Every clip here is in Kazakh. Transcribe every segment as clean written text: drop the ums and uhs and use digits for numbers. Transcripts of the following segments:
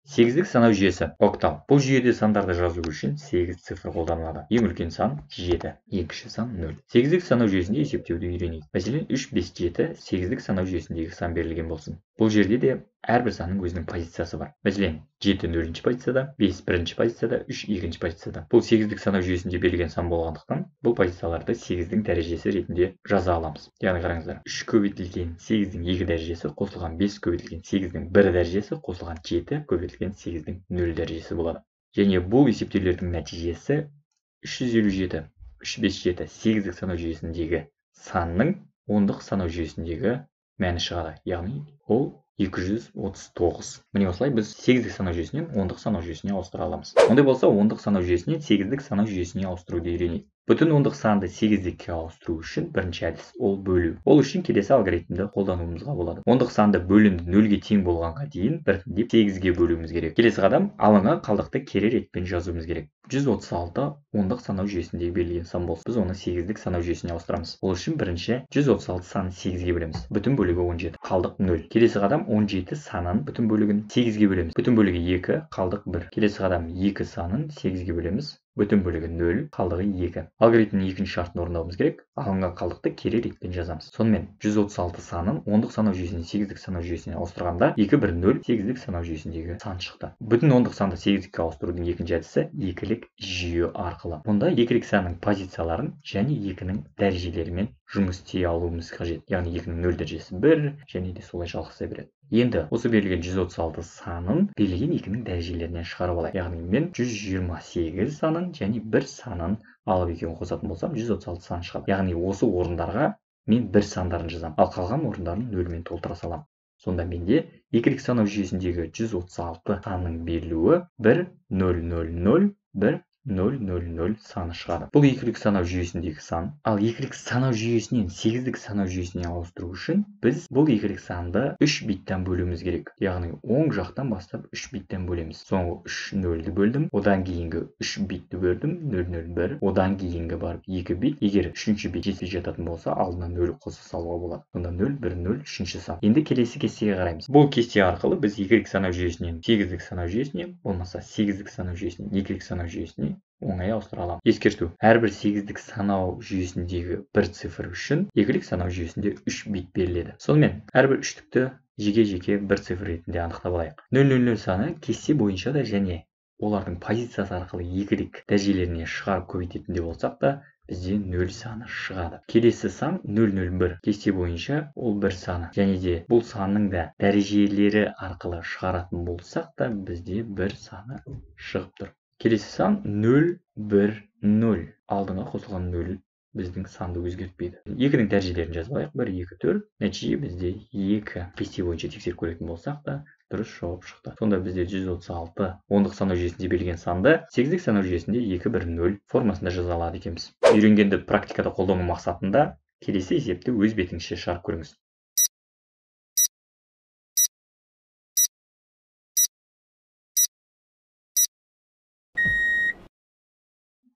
Сегіздік санау жүйесі октал. Бұл жүйеде сандарды жазу үшін 8 цифр қолданылады. Ең үлкен сан 7, екінші сан 0. Сегіздік санау жүйесінде есептеуді үйренейік. Мәселен, 3, 5, 7 сегіздік санау жүйесіндегі сан берілген болсын. Бұл жерде де әрбір санның өзінің позициясы бар. Мәселен, 7 0-ші позицияда, 5 1-ші позицияда, 3 2-ші позицияда. Бұл сегіздік санау жүйесінде берілген сан болғандықтан, бұл позицияларды 8-дің дәрежесі ретінде жаза аламыз. Яғни қараңыздар, 3 көбейтілген 8-дің 2 дәрежесі қосылған 5 көбейтілген 8-дің 1 дәрежесі қосылған 7 көбейтілген 8-дің 0 дәрежесі болады. Және бұл есептеулердің нәтижесі 357, 357 8-дік санау жүйесіндегі санның ондық санау жүйесіндегі мәні шығады. Яғни ол 239. Міне осылай біз 8-дік санау жүйесінен ондық санау жүйесіне ауыстыра аламыз. Ондай болса, ондық санау жүйесінен 8-дік санау жүйесіне ауыстыруды үйренейік. Бүтін ондық санды 8-дікке ауыстыру үшін бірінші әдіс ол бөлу. Ол үшін келесі алгоритмді қолдануымызға болады. Ондық санды бөлінді 0-ге тең болғанға дейін біртіндеп 8-ге бөлуіміз керек. Келесі қадам алынған қалдықты кері ретпен жазуымыз керек. 136 ондық санау жүйесіндегі берілген сан болсын. Біз оны 8-дік санау жүйесіне ауыстырамыз. Ол үшін бірінші 136 санын 8-ге бөлеміз. Бүтін бөлігі 17, қалдық 0. Келесі қадам 17 санын бүтін бөлігін 8-ге бөлеміз. Бүтін бөлігі 2, қалдық 1. Келесі қадам 2 санын 8-ге бөлеміз. Бүтін бөлігі 0, қалдығы 2. Алгоритмнің екінші шартын орындауымыз керек. Алынған қалдықты кері ретпен жазамыз. Сонымен 136 санын ондық санау жүйесінен 8-дік санау жүйесіне ауыстырғанда 2 1 0 8-дік санау жүйесіндегі сан шықты. Бүтін ондық санды 8-дікке ауыстырудың екінші әдісі екілік жүйе арқылы. Мұнда екілік санның позицияларын және 2-нің дәрежелерімен жұмыс істей алуымыз қажет. Яғни 2-нің 0 дәрежесі 1 және де солай жалғаса береді. Енді осы берілген 136 санын берілген 2-нің дәрежелерінен шығарып алайық. Яғни мен 128 санын және 1 санын алып екеуін қосатын болсам 136 сан шығады. Яғни осы орындарға мен 1 сандарын жазам, ал қалған орындарын 0-мен толтыра салам. Сонда менде екілік санау жүйесіндегі 136 санның берілуі 1 0 0 0 1 0 0 0 саны шығады. Бұл екілік санау жүйесіндегі сан. Ал екілік санау жүйесінен 8-дік санау жүйесіне ауыстыру үшін біз бұл екілік санды 3 биттен бөлуіміз керек. Яғни оң жақтан бастап 3 биттен бөлеміз. Соңғы 3 0-ді бөлдім, одан кейінгі 3 битті бөлдім, 0 0 1, одан кейінгі барып 2 бит. Егер 3-ші бит жетпей жататын болса, алдына 0 қоса салуға болады. Сонда 0 1 0 3-ші сан. Енді келесі кестеге қараймыз. Бұл кесте арқылы біз екілік санау жүйесінен 8-дік санау жүйесіне, болмаса 8-дік санау жүйесінен екілік санау жүйесіне оңай ауыстыра аламыз. Ескерту: әрбір 8-дік санау жүйесіндегі бір цифр үшін екілік санау жүйесінде 3 бит беріледі. Сонымен әрбір үштікті жеке-жеке бір цифр ретінде анықтап алайық. 000 саны кесте бойынша да және олардың позициясы арқылы екілік дәрежелеріне шығарып көбейтетінде болсақ та, бізде 0 саны шығады. Келесі сан 001. Кесте бойынша ол 1 саны. Және де бұл санның да дәрежелері арқылы шығаратын болсақ та, бізде 1 саны шығып тұр. Келесі сан 0 1 0. Алдыңа қосылған 0 біздің санды өзгертпейді. 2-нің дәрежелерін жазып алайық. 1 2 4. Нәтиже бізде 2. Кесте бойынша тексеріп көретін болсақ та, дұрыс жауап шықты. Сонда бізде 136 ондық санау жүйесінде берілген санды 8-дік санау жүйесінде 2 1 0 формасында жаза алады екенбіз. Үйренгенді практикада қолдану мақсатында келесі есепті өз бетіңізше шығарып көріңіз.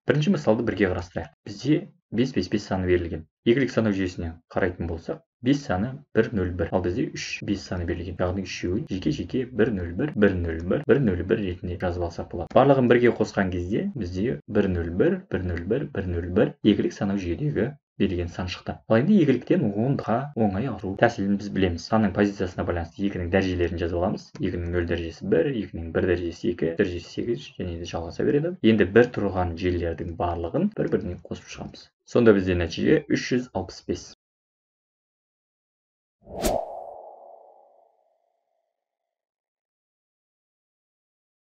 Бірінші мысалды бірге қарастырайық. Бізде 5 5 5 саны берілген. Екілік санау жүйесіне қарайтын болсақ, 5 саны 101. Ал бізде 3 5 саны берілген. Яғни үшеуін жеке-жеке 101 101 101 ретінде жазып алсақ болады. Барлығын бірге қосқан кезде бізде 101 101 101 екілік санау жүйедегі берілген сан шықты. Ал енді екіліктен ондыққа оңай ауыстыру тәсілін біз білеміз. Санның позициясына байланысты 2-нің дәрежелерін жазып аламыз. 2-нің 0 дәрежесі 1, 2-нің 1 дәрежесі 2, дәрежесі 8 және де жалғаса береді. Енді бір тұрған желілердің барлығын бір-біріне қосып шығамыз. Сонда бізде нәтиже 365.